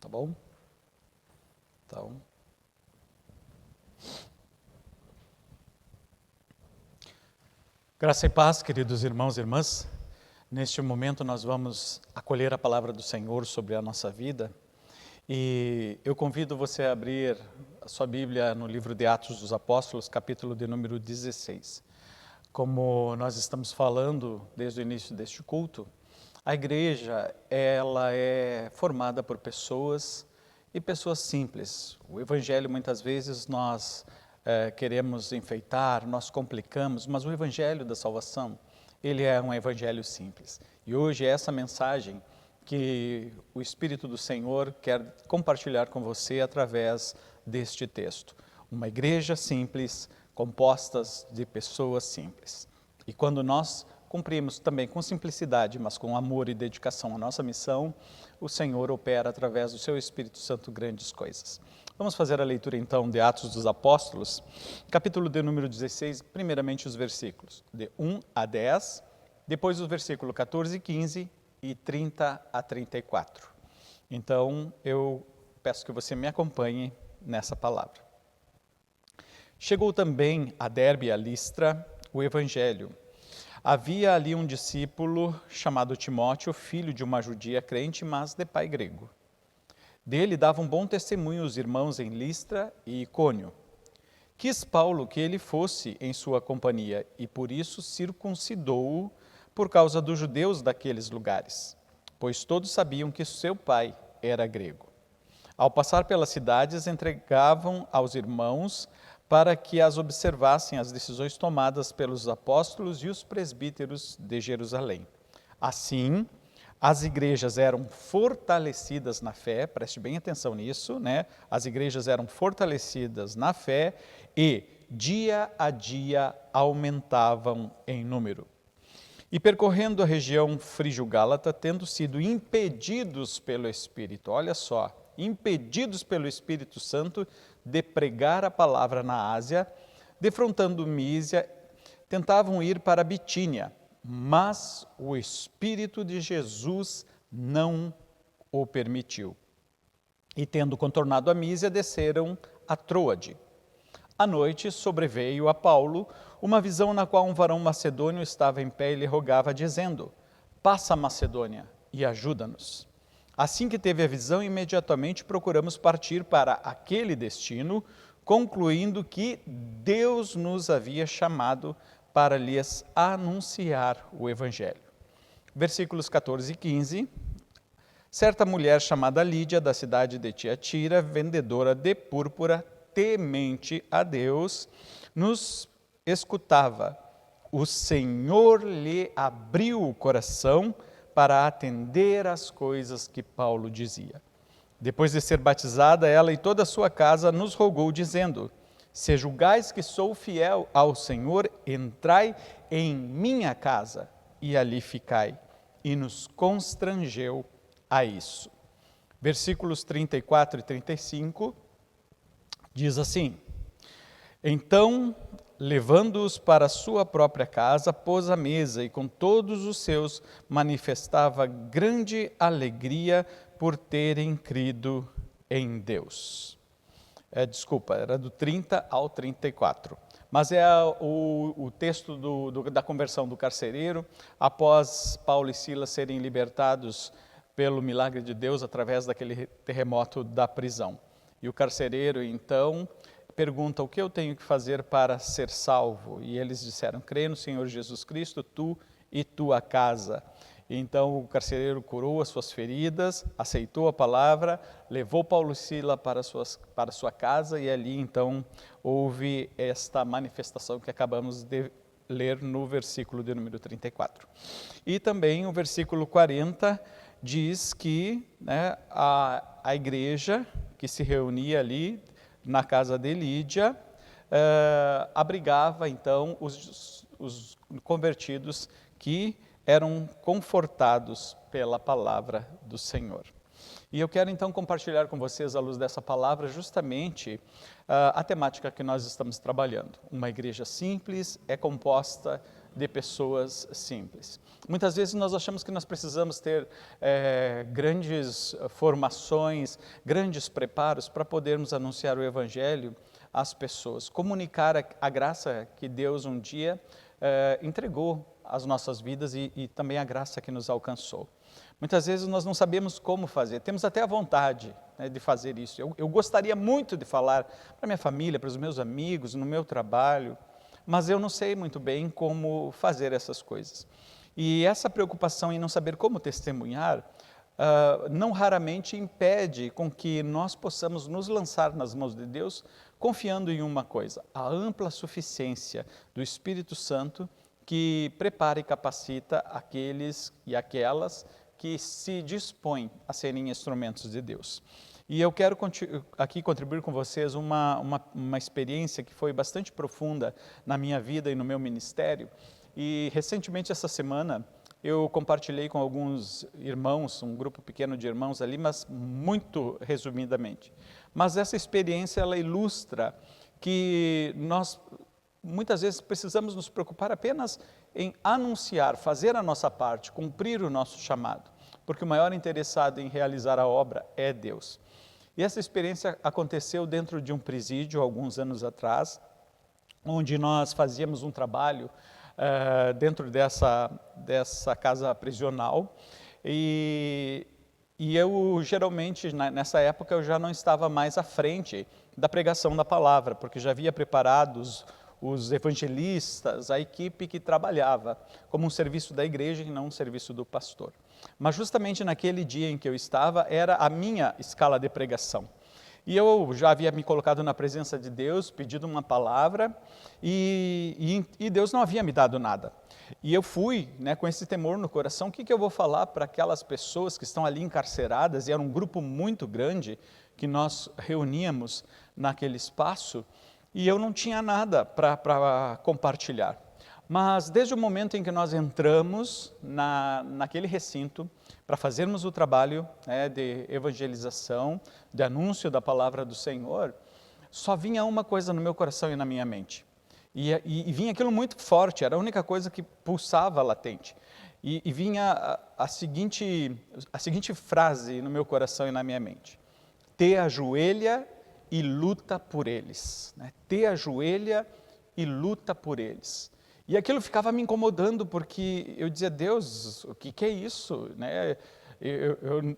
Tá bom? Então, graça e paz, queridos irmãos e irmãs. Neste momento nós vamos acolher a palavra do Senhor sobre a nossa vida e eu convido você a abrir a sua Bíblia no livro de Atos dos Apóstolos, capítulo de número 16. Como nós estamos falando desde o início deste culto, a igreja ela é formada por pessoas e pessoas simples. O evangelho muitas vezes nós queremos enfeitar, nós complicamos, mas o evangelho da salvação, ele é um evangelho simples. E hoje é essa mensagem que o Espírito do Senhor quer compartilhar com você através deste texto. Uma igreja simples, compostas de pessoas simples. E quando nós cumprimos também com simplicidade, mas com amor e dedicação à nossa missão, o Senhor opera através do seu Espírito Santo grandes coisas. Vamos fazer a leitura então de Atos dos Apóstolos, capítulo de número 16, primeiramente os versículos de 1 a 10, depois os versículos 14 e 15 e 30 a 34. Então eu peço que você me acompanhe nessa palavra. Chegou também a Derbe e a Listra o Evangelho. Havia ali um discípulo chamado Timóteo, filho de uma judia crente, mas de pai grego. Dele davam bom testemunho os irmãos em Listra e Icônio. Quis Paulo que ele fosse em sua companhia e por isso circuncidou-o por causa dos judeus daqueles lugares, pois todos sabiam que seu pai era grego. Ao passar pelas cidades, entregavam aos irmãos para que as observassem as decisões tomadas pelos apóstolos e os presbíteros de Jerusalém. Assim, as igrejas eram fortalecidas na fé, preste bem atenção nisso, né? As igrejas eram fortalecidas na fé e, dia a dia, aumentavam em número. E percorrendo a região frígio-gálata, tendo sido impedidos pelo Espírito, olha só, impedidos pelo Espírito Santo de pregar a palavra na Ásia, defrontando Mísia, tentavam ir para Bitínia, mas o Espírito de Jesus não o permitiu. E tendo contornado a Mísia, desceram a Troade. À noite sobreveio a Paulo uma visão na qual um varão macedônio estava em pé e lhe rogava, dizendo: passa a Macedônia e ajuda-nos. Assim que teve a visão, imediatamente procuramos partir para aquele destino, concluindo que Deus nos havia chamado para lhes anunciar o Evangelho. Versículos 14 e 15. Certa mulher chamada Lídia, da cidade de Tiatira, vendedora de púrpura, temente a Deus, nos escutava. O Senhor lhe abriu o coração para atender às coisas que Paulo dizia. Depois de ser batizada, ela e toda a sua casa nos rogou, dizendo: se julgais que sou fiel ao Senhor, entrai em minha casa e ali ficai. E nos constrangeu a isso. Versículos 34 e 35 diz assim: então, levando-os para sua própria casa, pôs a mesa e com todos os seus manifestava grande alegria por terem crido em Deus. Era do 30 ao 34. Mas é o texto da conversão do carcereiro, após Paulo e Silas serem libertados pelo milagre de Deus através daquele terremoto da prisão. E o carcereiro, então, pergunta: o que eu tenho que fazer para ser salvo? E eles disseram: crê no Senhor Jesus Cristo, tu e tua casa. Então o carcereiro curou as suas feridas, aceitou a palavra, levou Paulo e Silas para sua casa e ali então houve esta manifestação que acabamos de ler no versículo de número 34. E também o versículo 40 diz que a igreja que se reunia ali na casa de Lídia, abrigava então os convertidos que eram confortados pela palavra do Senhor. E eu quero então compartilhar com vocês, à luz dessa palavra, justamente a temática que nós estamos trabalhando. Uma igreja simples é composta de pessoas simples. Muitas vezes nós achamos que nós precisamos ter grandes formações, grandes preparos para podermos anunciar o Evangelho às pessoas, comunicar a graça que Deus um dia entregou às nossas vidas e também a graça que nos alcançou. Muitas vezes nós não sabemos como fazer, temos até a vontade, né, de fazer isso. Eu gostaria muito de falar para minha família, para os meus amigos, no meu trabalho, mas eu não sei muito bem como fazer essas coisas. E essa preocupação em não saber como testemunhar, não raramente impede com que nós possamos nos lançar nas mãos de Deus, confiando em uma coisa: a ampla suficiência do Espírito Santo, que prepara e capacita aqueles e aquelas que se dispõem a serem instrumentos de Deus. E eu quero aqui contribuir com vocês uma experiência que foi bastante profunda na minha vida e no meu ministério. E recentemente, essa semana, eu compartilhei com alguns irmãos, um grupo pequeno de irmãos ali, mas muito resumidamente. Mas essa experiência, ela ilustra que nós muitas vezes precisamos nos preocupar apenas em anunciar, fazer a nossa parte, cumprir o nosso chamado, porque o maior interessado em realizar a obra é Deus. E essa experiência aconteceu dentro de um presídio, alguns anos atrás, onde nós fazíamos um trabalho dentro dessa casa prisional, e eu geralmente, nessa época, eu já não estava mais à frente da pregação da palavra, porque já havia preparado os evangelistas, a equipe que trabalhava como um serviço da igreja e não um serviço do pastor. Mas justamente naquele dia em que eu estava, era a minha escala de pregação. E eu já havia me colocado na presença de Deus, pedido uma palavra, e Deus não havia me dado nada. E eu fui, né, com esse temor no coração: o que eu vou falar para aquelas pessoas que estão ali encarceradas? E era um grupo muito grande que nós reuníamos naquele espaço, e eu não tinha nada para compartilhar. Mas desde o momento em que nós entramos naquele recinto para fazermos o trabalho, né, de evangelização, de anúncio da palavra do Senhor, só vinha uma coisa no meu coração e na minha mente. E vinha aquilo muito forte, era a única coisa que pulsava latente. E vinha a seguinte frase no meu coração e na minha mente: te ajoelha e luta por eles. Né? Te ajoelha e luta por eles. E aquilo ficava me incomodando, porque eu dizia: Deus, o que é isso? Né?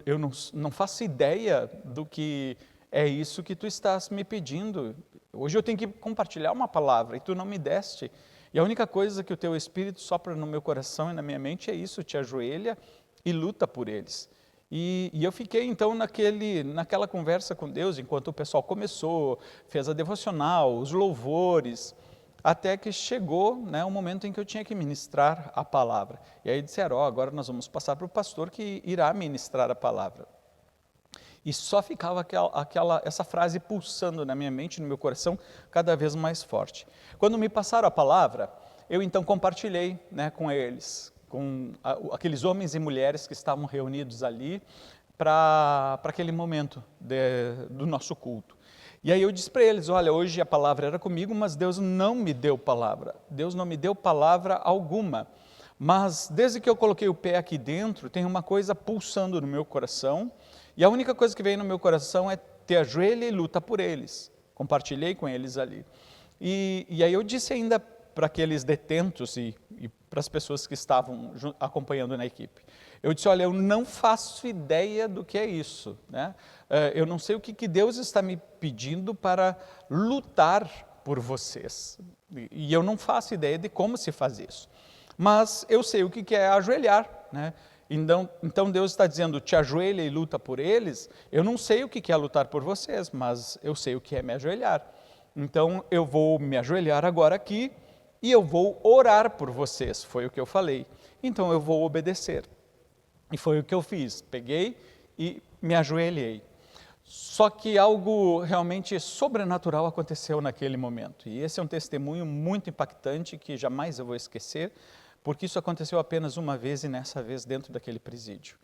Eu não faço ideia do que é isso que tu estás me pedindo. Hoje eu tenho que compartilhar uma palavra e tu não me deste. E a única coisa que o teu Espírito sopra no meu coração e na minha mente é isso: te ajoelha e luta por eles. E eu fiquei então naquela conversa com Deus, enquanto o pessoal começou, fez a devocional, os louvores, até que chegou, né, o momento em que eu tinha que ministrar a palavra. E aí disseram: agora nós vamos passar para o pastor que irá ministrar a palavra. E só ficava essa frase pulsando na minha mente, no meu coração, cada vez mais forte. Quando me passaram a palavra, eu então compartilhei, né, com eles, com aqueles homens e mulheres que estavam reunidos ali para aquele momento do nosso culto. E aí eu disse para eles: olha, hoje a palavra era comigo, mas Deus não me deu palavra. Deus não me deu palavra alguma. Mas desde que eu coloquei o pé aqui dentro, tem uma coisa pulsando no meu coração, e a única coisa que veio no meu coração é: te ajoelha e luta por eles. Compartilhei com eles ali. E aí eu disse ainda para aqueles detentos e para as pessoas que estavam acompanhando na equipe, eu disse: olha, eu não faço ideia do que é isso, né? Eu não sei o que Deus está me pedindo para lutar por vocês, e eu não faço ideia de como se faz isso, mas eu sei o que é ajoelhar, né? Então Deus está dizendo: te ajoelha e luta por eles. Eu não sei o que é lutar por vocês, mas eu sei o que é me ajoelhar. Então eu vou me ajoelhar agora aqui e eu vou orar por vocês, foi o que eu falei. Então eu vou obedecer. E foi o que eu fiz, peguei e me ajoelhei. Só que algo realmente sobrenatural aconteceu naquele momento. E esse é um testemunho muito impactante que jamais eu vou esquecer, porque isso aconteceu apenas uma vez, e nessa vez dentro daquele presídio.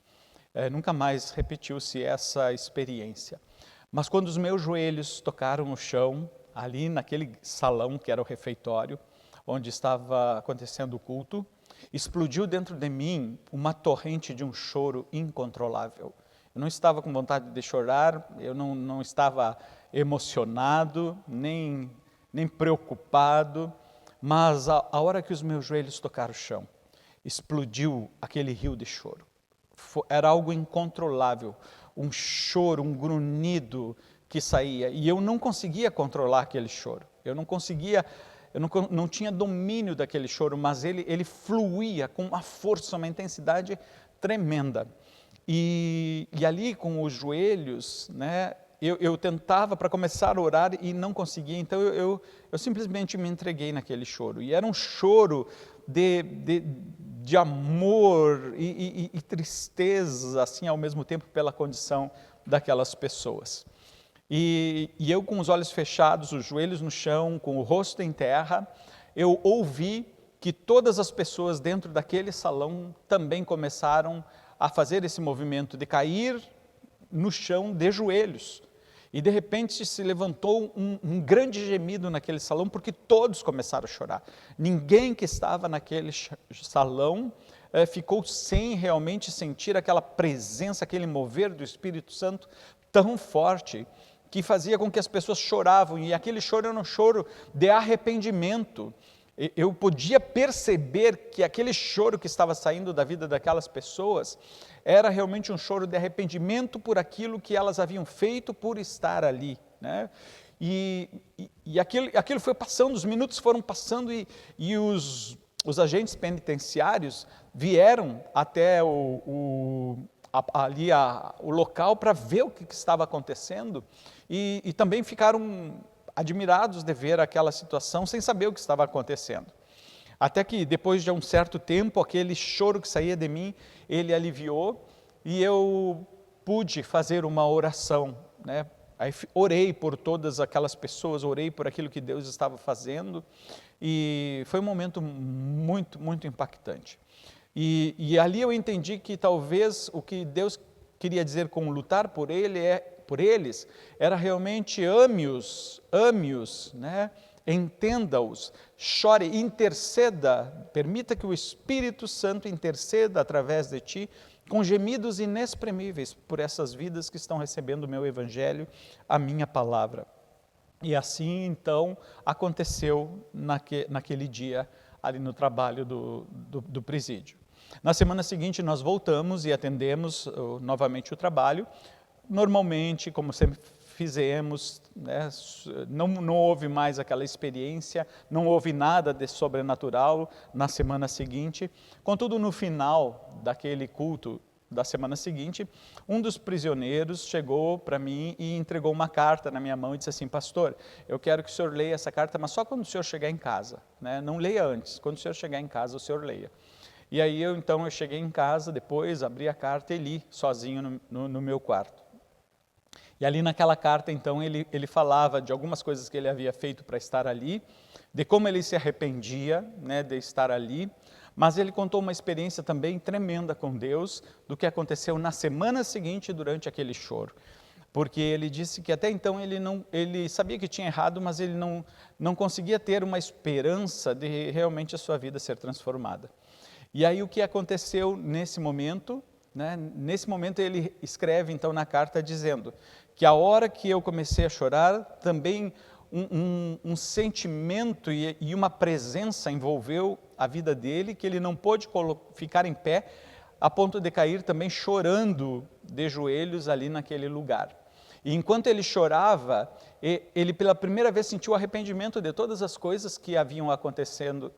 Nunca mais repetiu-se essa experiência. Mas quando os meus joelhos tocaram no chão, ali naquele salão que era o refeitório, onde estava acontecendo o culto, explodiu dentro de mim uma torrente de um choro incontrolável. Eu não estava com vontade de chorar, eu não estava emocionado, nem preocupado, mas a hora que os meus joelhos tocaram o chão, explodiu aquele rio de choro. Era algo incontrolável, um choro, um grunhido que saía, e eu não conseguia controlar aquele choro, eu não tinha domínio daquele choro, mas ele fluía com uma força, uma intensidade tremenda. E ali com os joelhos, né, eu tentava para começar a orar e não conseguia, então eu simplesmente me entreguei naquele choro. E era um choro de amor e tristeza, assim, ao mesmo tempo, pela condição daquelas pessoas. E eu com os olhos fechados, os joelhos no chão, com o rosto em terra, eu ouvi que todas as pessoas dentro daquele salão também começaram a fazer esse movimento de cair no chão de joelhos. E de repente se levantou um grande gemido naquele salão, porque todos começaram a chorar. Ninguém que estava naquele salão ficou sem realmente sentir aquela presença, aquele mover do Espírito Santo tão forte, que fazia com que as pessoas choravam, e aquele choro era um choro de arrependimento. Eu podia perceber que aquele choro que estava saindo da vida daquelas pessoas era realmente um choro de arrependimento por aquilo que elas haviam feito por estar ali, né? E aquilo foi passando, os minutos foram passando e os agentes penitenciários vieram até o local para ver o que estava acontecendo e também ficaram admirados de ver aquela situação sem saber o que estava acontecendo. Até que depois de um certo tempo, aquele choro que saía de mim, ele aliviou e eu pude fazer uma oração, né? Aí orei por todas aquelas pessoas, orei por aquilo que Deus estava fazendo e foi um momento muito, muito impactante. E ali eu entendi que talvez o que Deus queria dizer com lutar por eles, era realmente ame-os, né? Entenda-os, chore, interceda, permita que o Espírito Santo interceda através de ti, com gemidos inexprimíveis por essas vidas que estão recebendo o meu Evangelho, a minha palavra. E assim, então, aconteceu naquele dia, ali no trabalho do presídio. Na semana seguinte, nós voltamos e atendemos novamente o trabalho. Normalmente, como sempre fizemos, né, não houve mais aquela experiência, não houve nada de sobrenatural na semana seguinte. Contudo, no final daquele culto da semana seguinte, um dos prisioneiros chegou para mim e entregou uma carta na minha mão e disse assim: pastor, eu quero que o senhor leia essa carta, mas só quando o senhor chegar em casa, né? Não leia antes, quando o senhor chegar em casa, o senhor leia. E aí eu cheguei em casa, depois abri a carta e li sozinho no meu quarto. E ali naquela carta, então, ele falava de algumas coisas que ele havia feito para estar ali, de como ele se arrependia, né, de estar ali, mas ele contou uma experiência também tremenda com Deus, do que aconteceu na semana seguinte durante aquele choro. Porque ele disse que até então ele sabia que tinha errado, mas ele não conseguia ter uma esperança de realmente a sua vida ser transformada. E aí o que aconteceu nesse momento, né? Nesse momento ele escreve então na carta dizendo que a hora que eu comecei a chorar, também um sentimento e uma presença envolveu a vida dele, que ele não pôde ficar em pé, a ponto de cair também chorando de joelhos ali naquele lugar. E enquanto ele chorava, ele pela primeira vez sentiu arrependimento de todas as coisas que haviam acontecido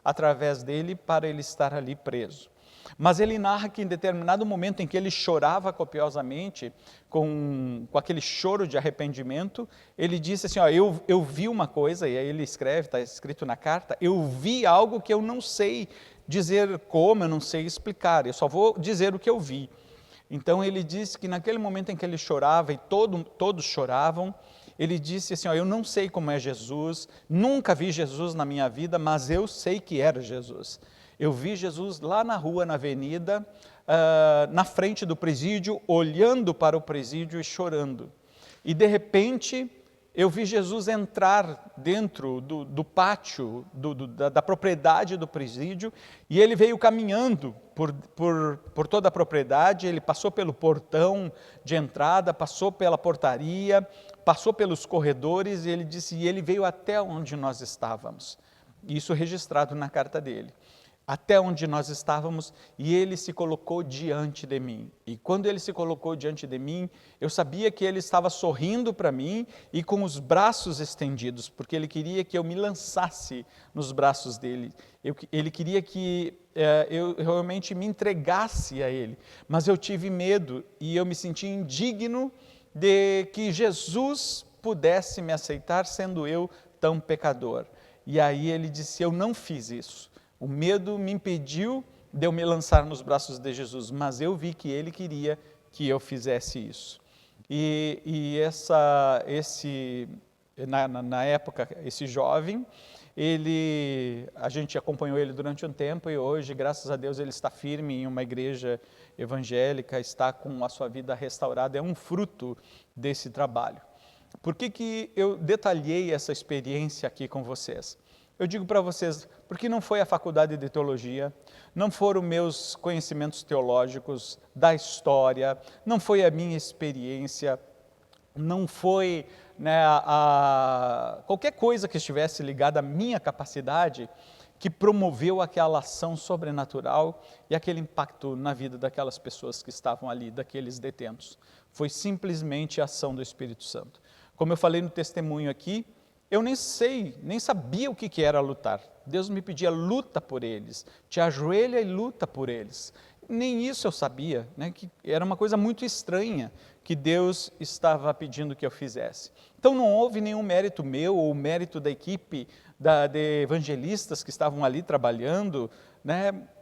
através dele para ele estar ali preso. Mas ele narra que em determinado momento em que ele chorava copiosamente, com aquele choro de arrependimento, ele disse assim, eu vi uma coisa, e aí ele escreve, está escrito na carta, eu vi algo que eu não sei dizer como, eu não sei explicar, eu só vou dizer o que eu vi. Então ele disse que naquele momento em que ele chorava, e todos choravam, ele disse assim, eu não sei como é Jesus, nunca vi Jesus na minha vida, mas eu sei que era Jesus. Eu vi Jesus lá na rua, na avenida, na frente do presídio, olhando para o presídio e chorando. E de repente, eu vi Jesus entrar dentro do pátio, da propriedade do presídio, e ele veio caminhando por toda a propriedade. Ele passou pelo portão de entrada, passou pela portaria, passou pelos corredores, e ele disse, e ele veio até onde nós estávamos. Isso registrado na carta dele. Até onde nós estávamos, e ele se colocou diante de mim. E quando ele se colocou diante de mim, eu sabia que ele estava sorrindo para mim e com os braços estendidos, porque ele queria que eu me lançasse nos braços dele. Ele queria que eu realmente me entregasse a ele, mas eu tive medo e eu me senti indigno de que Jesus pudesse me aceitar, sendo eu tão pecador. E aí ele disse, eu não fiz isso. O medo me impediu de eu me lançar nos braços de Jesus, mas eu vi que ele queria que eu fizesse isso. Na época, esse jovem, a gente acompanhou ele durante um tempo e hoje, graças a Deus, ele está firme em uma igreja evangélica, está com a sua vida restaurada, é um fruto desse trabalho. Por que eu detalhei essa experiência aqui com vocês? Eu digo para vocês, porque não foi a faculdade de teologia, não foram meus conhecimentos teológicos da história, não foi a minha experiência, não foi qualquer coisa que estivesse ligada à minha capacidade que promoveu aquela ação sobrenatural e aquele impacto na vida daquelas pessoas que estavam ali, daqueles detentos. Foi simplesmente a ação do Espírito Santo. Como eu falei no testemunho aqui, eu nem sabia o que era lutar. Deus me pedia, luta por eles, te ajoelha e luta por eles. Nem isso eu sabia, que era uma coisa muito estranha que Deus estava pedindo que eu fizesse. Então não houve nenhum mérito meu ou mérito da equipe de evangelistas que estavam ali trabalhando,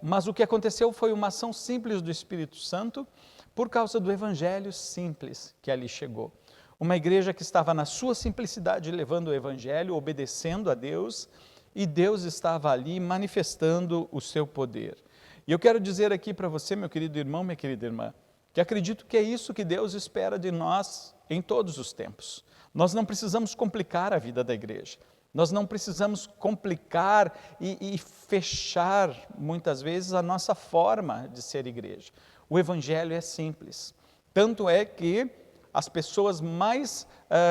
mas o que aconteceu foi uma ação simples do Espírito Santo por causa do evangelho simples que ali chegou. Uma igreja que estava na sua simplicidade levando o evangelho, obedecendo a Deus, e Deus estava ali manifestando o seu poder. E eu quero dizer aqui para você, meu querido irmão, minha querida irmã, que acredito que é isso que Deus espera de nós em todos os tempos. Nós não precisamos complicar a vida da igreja. Nós não precisamos complicar e fechar, muitas vezes, a nossa forma de ser igreja. O evangelho é simples. Tanto é que as pessoas mais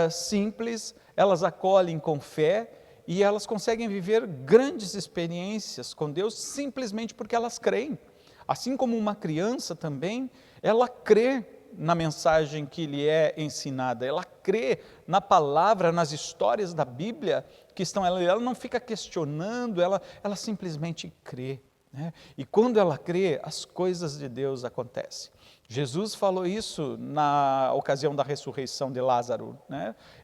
simples, elas acolhem com fé e elas conseguem viver grandes experiências com Deus simplesmente porque elas creem. Assim como uma criança também, ela crê na mensagem que lhe é ensinada, ela crê na palavra, nas histórias da Bíblia que estão ela não fica questionando, ela simplesmente crê. E quando ela crê, as coisas de Deus acontecem. Jesus falou isso na ocasião da ressurreição de Lázaro.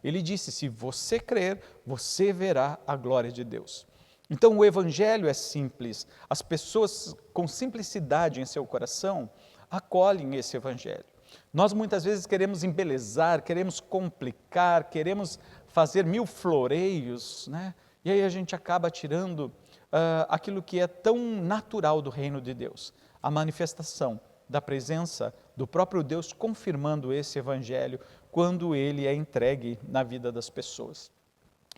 Ele disse, se você crer, você verá a glória de Deus. Então o evangelho é simples, as pessoas com simplicidade em seu coração acolhem esse evangelho. Nós muitas vezes queremos embelezar, queremos complicar, queremos fazer mil floreios, e aí a gente acaba tirando aquilo que é tão natural do reino de Deus, a manifestação da presença do próprio Deus confirmando esse evangelho quando ele é entregue na vida das pessoas.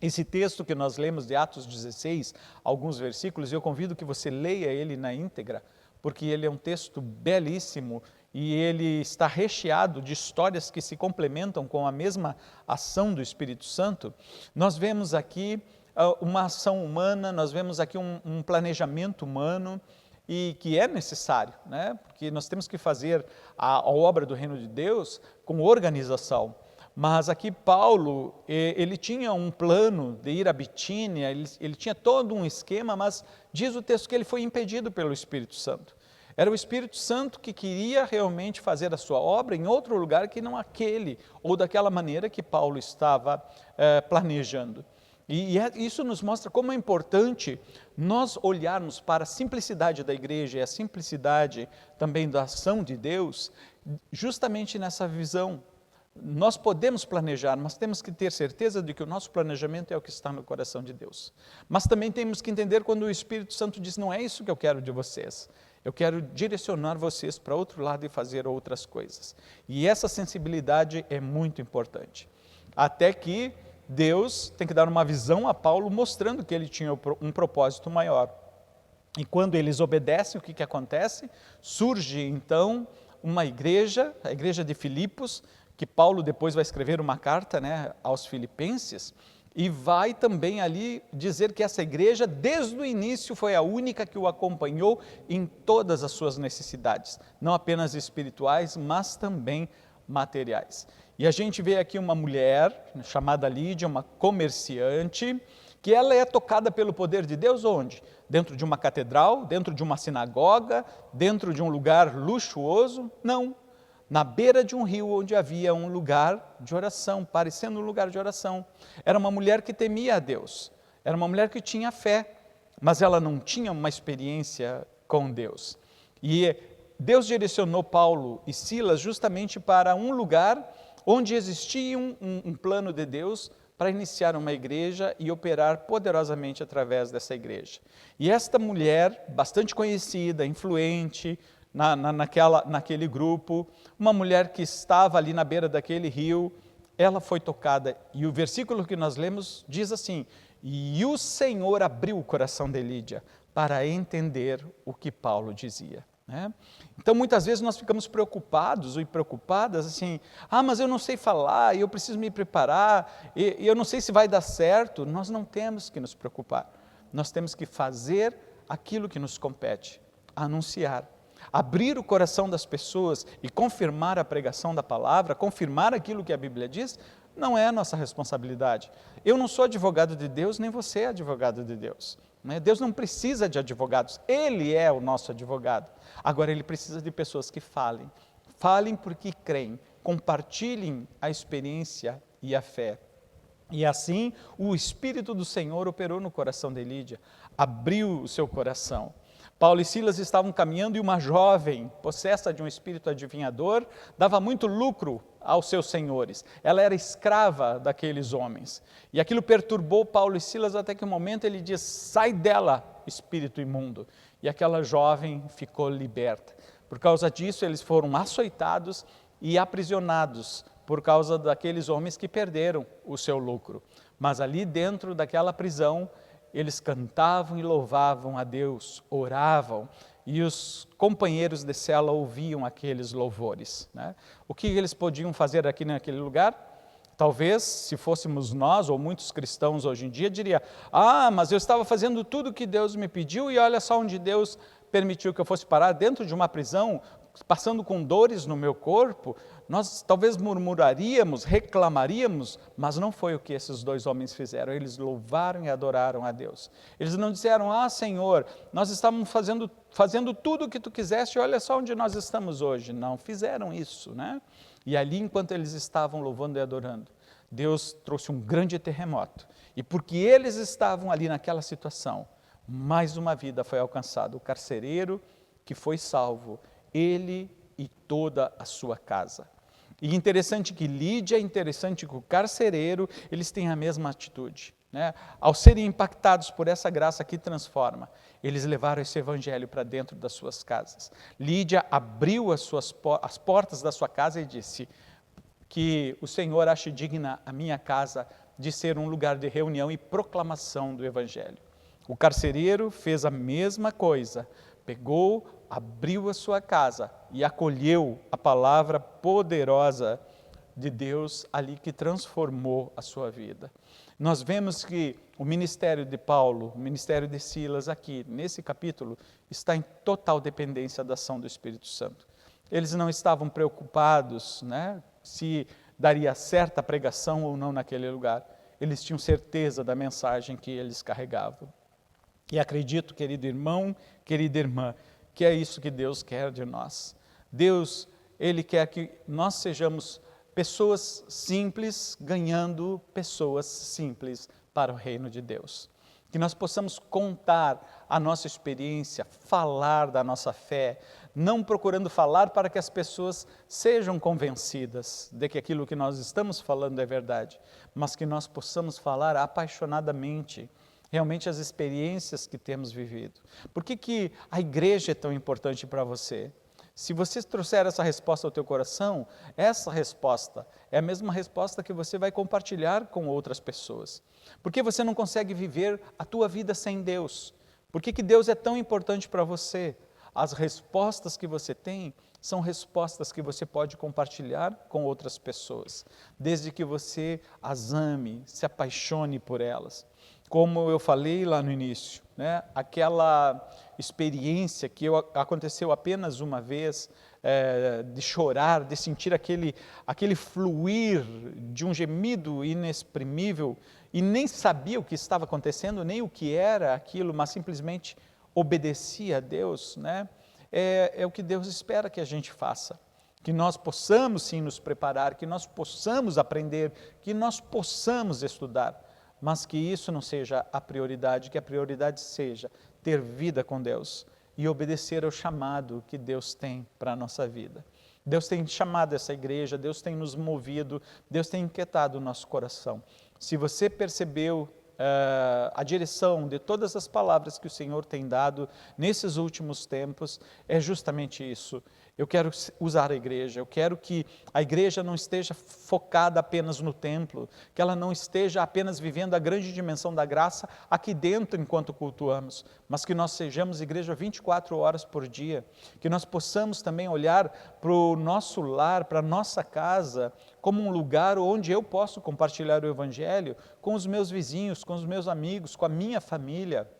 Esse texto que nós lemos de Atos 16, alguns versículos, eu convido que você leia ele na íntegra, porque ele é um texto belíssimo e ele está recheado de histórias que se complementam com a mesma ação do Espírito Santo. Nós vemos aqui uma ação humana, nós vemos aqui um planejamento humano, e que é necessário, porque nós temos que fazer a obra do reino de Deus com organização. Mas aqui Paulo, ele tinha um plano de ir a Bitínia, ele tinha todo um esquema, mas diz o texto que ele foi impedido pelo Espírito Santo. Era o Espírito Santo que queria realmente fazer a sua obra em outro lugar que não aquele, ou daquela maneira que Paulo estava planejando. E isso nos mostra como é importante nós olharmos para a simplicidade da igreja e a simplicidade também da ação de Deus, justamente nessa visão. Nós podemos planejar, mas temos que ter certeza de que o nosso planejamento é o que está no coração de Deus. Mas também temos que entender quando o Espírito Santo diz, não é isso que eu quero de vocês. Eu quero direcionar vocês para outro lado e fazer outras coisas. E essa sensibilidade é muito importante. Até que Deus tem que dar uma visão a Paulo mostrando que ele tinha um propósito maior. E quando eles obedecem, o que acontece? Surge então uma igreja, a igreja de Filipos, que Paulo depois vai escrever uma carta, né, aos filipenses, e vai também ali dizer que essa igreja, desde o início, foi a única que o acompanhou em todas as suas necessidades, não apenas espirituais, mas também materiais. E a gente vê aqui uma mulher chamada Lídia, uma comerciante, que ela é tocada pelo poder de Deus onde? Dentro de uma catedral, dentro de uma sinagoga, dentro de um lugar luxuoso? Não. Na beira de um rio onde havia um lugar de oração, parecendo um lugar de oração. Era uma mulher que temia a Deus, era uma mulher que tinha fé, mas ela não tinha uma experiência com Deus. E Deus direcionou Paulo e Silas justamente para um lugar onde existia um plano de Deus para iniciar uma igreja e operar poderosamente através dessa igreja. E esta mulher, bastante conhecida, influente, naquele grupo, uma mulher que estava ali na beira daquele rio, ela foi tocada, e o versículo que nós lemos diz assim: e o Senhor abriu o coração de Lídia para entender o que Paulo dizia. Né? Então muitas vezes nós ficamos preocupados e preocupadas assim, mas eu não sei falar, eu preciso me preparar, e eu não sei se vai dar certo. Nós não temos que nos preocupar, nós temos que fazer aquilo que nos compete, anunciar, abrir o coração das pessoas e confirmar a pregação da palavra, confirmar aquilo que a Bíblia diz, não é a nossa responsabilidade. Eu não sou advogado de Deus, nem você é advogado de Deus. Deus não precisa de advogados, Ele é o nosso advogado. Agora Ele precisa de pessoas que falem. Falem porque creem, compartilhem a experiência e a fé. E assim o Espírito do Senhor operou no coração de Lídia, abriu o seu coração. Paulo e Silas estavam caminhando e uma jovem, possessa de um espírito adivinhador, dava muito lucro aos seus senhores. Ela era escrava daqueles homens. E aquilo perturbou Paulo e Silas até que um momento ele diz: sai dela, espírito imundo. E aquela jovem ficou liberta. Por causa disso, eles foram açoitados e aprisionados por causa daqueles homens que perderam o seu lucro. Mas ali dentro daquela prisão, eles cantavam e louvavam a Deus, oravam, e os companheiros de cela ouviam aqueles louvores. Né? O que eles podiam fazer aqui naquele lugar? Talvez, se fôssemos nós, ou muitos cristãos hoje em dia, diria: mas eu estava fazendo tudo o que Deus me pediu, e olha só onde Deus permitiu que eu fosse parar, dentro de uma prisão, passando com dores no meu corpo. Nós talvez murmuraríamos, reclamaríamos, mas não foi o que esses dois homens fizeram. Eles louvaram e adoraram a Deus. Eles não disseram: Senhor, nós estávamos fazendo tudo o que Tu quiseste, olha só onde nós estamos hoje. Não fizeram isso, né? E ali, enquanto eles estavam louvando e adorando, Deus trouxe um grande terremoto. E porque eles estavam ali naquela situação, mais uma vida foi alcançada. O carcereiro que foi salvo, ele e toda a sua casa. E interessante que Lídia, interessante que o carcereiro, eles têm a mesma atitude. Né? Ao serem impactados por essa graça que transforma, eles levaram esse evangelho para dentro das suas casas. Lídia abriu as portas da sua casa e disse que o Senhor ache digna a minha casa de ser um lugar de reunião e proclamação do evangelho. O carcereiro fez a mesma coisa, pegou, abriu a sua casa e acolheu a palavra poderosa de Deus ali que transformou a sua vida. Nós vemos que o ministério de Paulo, o ministério de Silas aqui, nesse capítulo, está em total dependência da ação do Espírito Santo. Eles não estavam preocupados, né, se daria certa pregação ou não naquele lugar. Eles tinham certeza da mensagem que eles carregavam. E acredito, querido irmão, querida irmã, que é isso que Deus quer de nós. Deus, Ele quer que nós sejamos pessoas simples, ganhando pessoas simples para o reino de Deus. Que nós possamos contar a nossa experiência, falar da nossa fé, não procurando falar para que as pessoas sejam convencidas de que aquilo que nós estamos falando é verdade, mas que nós possamos falar apaixonadamente, realmente as experiências que temos vivido. Por que a igreja é tão importante para você? Se você trouxer essa resposta ao teu coração, essa resposta é a mesma resposta que você vai compartilhar com outras pessoas. Por que você não consegue viver a tua vida sem Deus? Por que Deus é tão importante para você? As respostas que você tem são respostas que você pode compartilhar com outras pessoas, desde que você as ame, se apaixone por elas. Como eu falei lá no início, né? Aquela experiência que aconteceu apenas uma vez, de chorar, de sentir aquele fluir de um gemido inexprimível, e nem sabia o que estava acontecendo, nem o que era aquilo, mas simplesmente obedecia a Deus, né? É o que Deus espera que a gente faça, que nós possamos sim nos preparar, que nós possamos aprender, que nós possamos estudar, mas que isso não seja a prioridade, que a prioridade seja ter vida com Deus e obedecer ao chamado que Deus tem para a nossa vida. Deus tem chamado essa igreja, Deus tem nos movido, Deus tem inquietado o nosso coração. Se você percebeu a direção de todas as palavras que o Senhor tem dado nesses últimos tempos, é justamente isso. Eu quero usar a igreja, eu quero que a igreja não esteja focada apenas no templo, que ela não esteja apenas vivendo a grande dimensão da graça aqui dentro enquanto cultuamos, mas que nós sejamos igreja 24 horas por dia, que nós possamos também olhar para o nosso lar, para a nossa casa, como um lugar onde eu posso compartilhar o Evangelho com os meus vizinhos, com os meus amigos, com a minha família,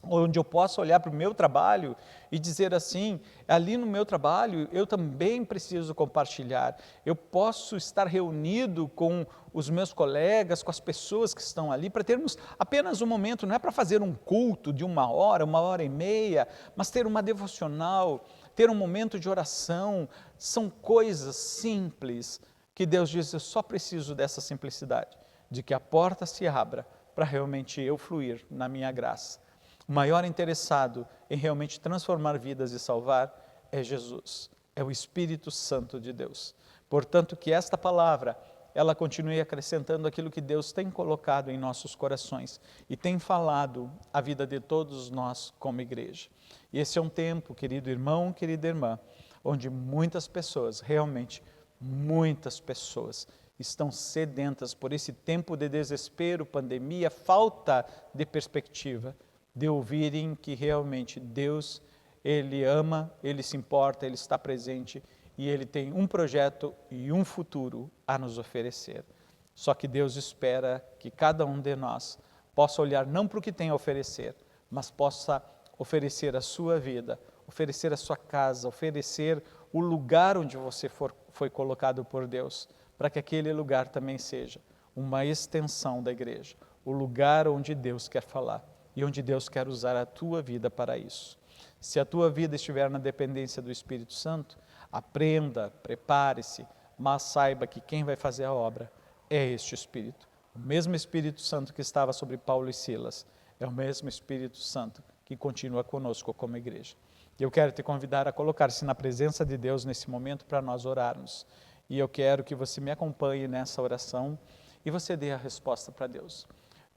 onde eu posso olhar para o meu trabalho e dizer assim, ali no meu trabalho eu também preciso compartilhar, eu posso estar reunido com os meus colegas, com as pessoas que estão ali, para termos apenas um momento, não é para fazer um culto de 1 hora e meia, mas ter uma devocional, ter um momento de oração, são coisas simples, que Deus diz, eu só preciso dessa simplicidade, de que a porta se abra para realmente eu fluir na minha graça. O maior interessado em realmente transformar vidas e salvar é Jesus, é o Espírito Santo de Deus. Portanto, que esta palavra, ela continue acrescentando aquilo que Deus tem colocado em nossos corações e tem falado a vida de todos nós como igreja. E esse é um tempo, querido irmão, querida irmã, onde muitas pessoas, realmente muitas pessoas, estão sedentas por esse tempo de desespero, pandemia, falta de perspectiva, de ouvirem que realmente Deus, Ele ama, Ele se importa, Ele está presente e Ele tem um projeto e um futuro a nos oferecer. Só que Deus espera que cada um de nós possa olhar não para o que tem a oferecer, mas possa oferecer a sua vida, oferecer a sua casa, oferecer o lugar onde você foi colocado por Deus, para que aquele lugar também seja uma extensão da igreja, o lugar onde Deus quer falar e onde Deus quer usar a tua vida para isso. Se a tua vida estiver na dependência do Espírito Santo, aprenda, prepare-se, mas saiba que quem vai fazer a obra é este Espírito. O mesmo Espírito Santo que estava sobre Paulo e Silas, é o mesmo Espírito Santo que continua conosco como igreja. Eu quero te convidar a colocar-se na presença de Deus nesse momento para nós orarmos. E eu quero que você me acompanhe nessa oração e você dê a resposta para Deus.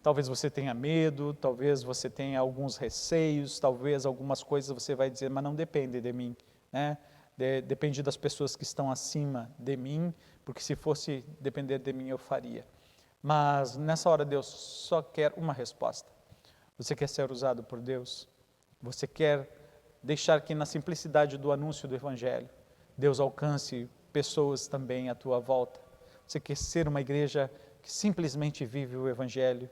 Talvez você tenha medo, talvez você tenha alguns receios, talvez algumas coisas você vai dizer, mas não depende de mim, né? Depende das pessoas que estão acima de mim, porque se fosse depender de mim eu faria. Mas nessa hora Deus só quer uma resposta. Você quer ser usado por Deus? Você quer deixar que na simplicidade do anúncio do Evangelho, Deus alcance pessoas também à tua volta? Você quer ser uma igreja que simplesmente vive o Evangelho?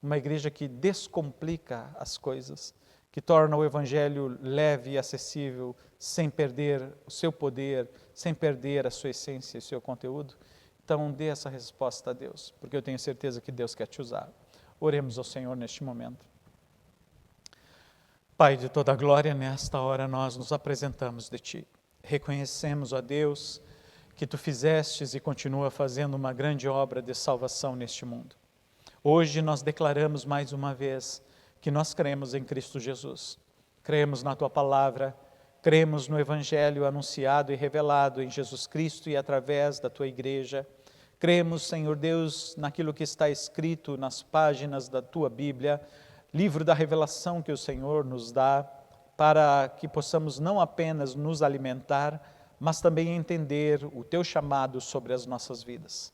Uma igreja que descomplica as coisas, que torna o Evangelho leve e acessível, sem perder o seu poder, sem perder a sua essência e o seu conteúdo? Então dê essa resposta a Deus, porque eu tenho certeza que Deus quer te usar. Oremos ao Senhor neste momento. Pai de toda a glória, nesta hora nós nos apresentamos de Ti. Reconhecemos, ó Deus, que Tu fizestes e continua fazendo uma grande obra de salvação neste mundo. Hoje nós declaramos mais uma vez que nós cremos em Cristo Jesus. Cremos na Tua palavra, cremos no Evangelho anunciado e revelado em Jesus Cristo e através da Tua igreja. Cremos, Senhor Deus, naquilo que está escrito nas páginas da Tua Bíblia, livro da revelação que o Senhor nos dá, para que possamos não apenas nos alimentar, mas também entender o Teu chamado sobre as nossas vidas.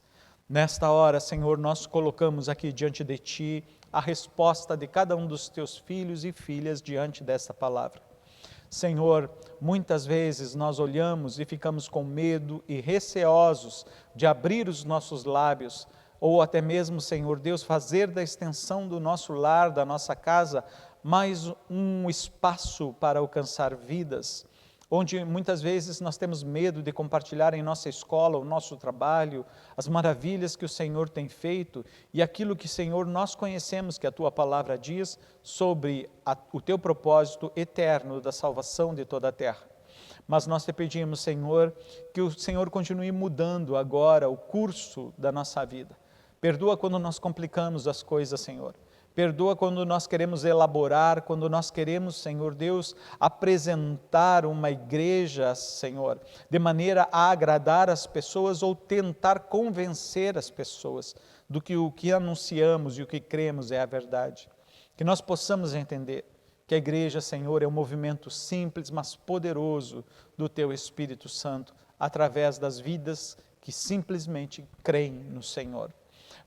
Nesta hora, Senhor, nós colocamos aqui diante de Ti a resposta de cada um dos Teus filhos e filhas diante dessa palavra. Senhor, muitas vezes nós olhamos e ficamos com medo e receosos de abrir os nossos lábios, ou até mesmo, Senhor Deus, fazer da extensão do nosso lar, da nossa casa, mais um espaço para alcançar vidas, onde muitas vezes nós temos medo de compartilhar em nossa escola, o nosso trabalho, as maravilhas que o Senhor tem feito e aquilo que, Senhor, nós conhecemos que a Tua palavra diz sobre o Teu propósito eterno da salvação de toda a terra. Mas nós te pedimos, Senhor, que o Senhor continue mudando agora o curso da nossa vida. Perdoa quando nós complicamos as coisas, Senhor. Perdoa quando nós queremos elaborar, quando nós queremos, Senhor Deus, apresentar uma igreja, Senhor, de maneira a agradar as pessoas ou tentar convencer as pessoas do que o que anunciamos e o que cremos é a verdade. Que nós possamos entender que a igreja, Senhor, é um movimento simples, mas poderoso do Teu Espírito Santo, através das vidas que simplesmente creem no Senhor.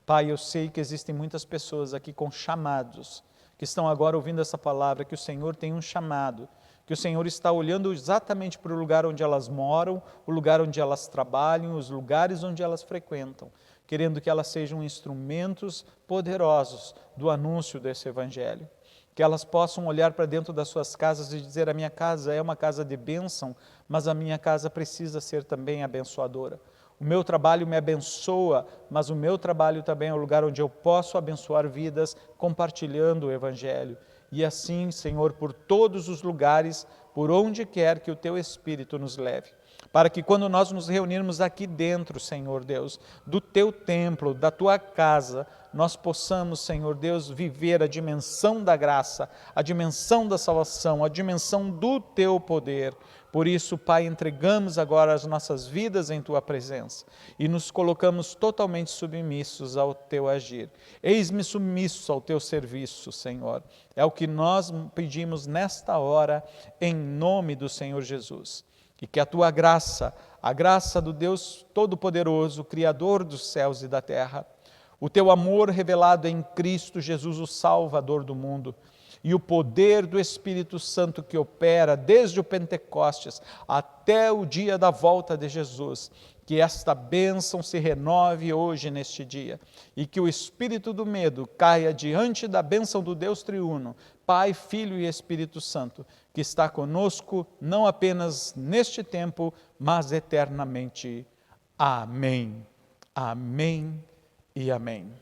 Pai, eu sei que existem muitas pessoas aqui com chamados, que estão agora ouvindo essa palavra, que o Senhor tem um chamado, que o Senhor está olhando exatamente para o lugar onde elas moram, o lugar onde elas trabalham, os lugares onde elas frequentam, querendo que elas sejam instrumentos poderosos do anúncio desse Evangelho. Que elas possam olhar para dentro das suas casas e dizer: a minha casa é uma casa de bênção, mas a minha casa precisa ser também abençoadora. O meu trabalho me abençoa, mas o meu trabalho também é o lugar onde eu posso abençoar vidas compartilhando o Evangelho. E assim, Senhor, por todos os lugares, por onde quer que o Teu Espírito nos leve. Para que quando nós nos reunirmos aqui dentro, Senhor Deus, do Teu templo, da Tua casa, nós possamos, Senhor Deus, viver a dimensão da graça, a dimensão da salvação, a dimensão do Teu poder. Por isso, Pai, entregamos agora as nossas vidas em Tua presença e nos colocamos totalmente submissos ao Teu agir. Eis-me submisso ao Teu serviço, Senhor. É o que nós pedimos nesta hora, em nome do Senhor Jesus. E que a Tua graça, a graça do Deus Todo-Poderoso, Criador dos céus e da terra, o Teu amor revelado em Cristo Jesus, o Salvador do mundo, e o poder do Espírito Santo que opera desde o Pentecostes até o dia da volta de Jesus, que esta bênção se renove hoje neste dia, e que o espírito do medo caia diante da bênção do Deus triuno, Pai, Filho e Espírito Santo, que está conosco não apenas neste tempo, mas eternamente. Amém. Amém e amém.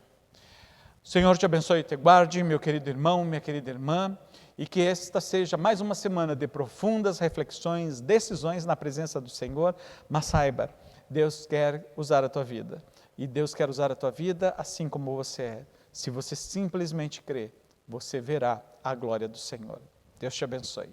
O Senhor te abençoe e te guarde, meu querido irmão, minha querida irmã, e que esta seja mais uma semana de profundas reflexões, decisões na presença do Senhor, mas saiba, Deus quer usar a tua vida, e Deus quer usar a tua vida assim como você é. Se você simplesmente crer, você verá a glória do Senhor. Deus te abençoe.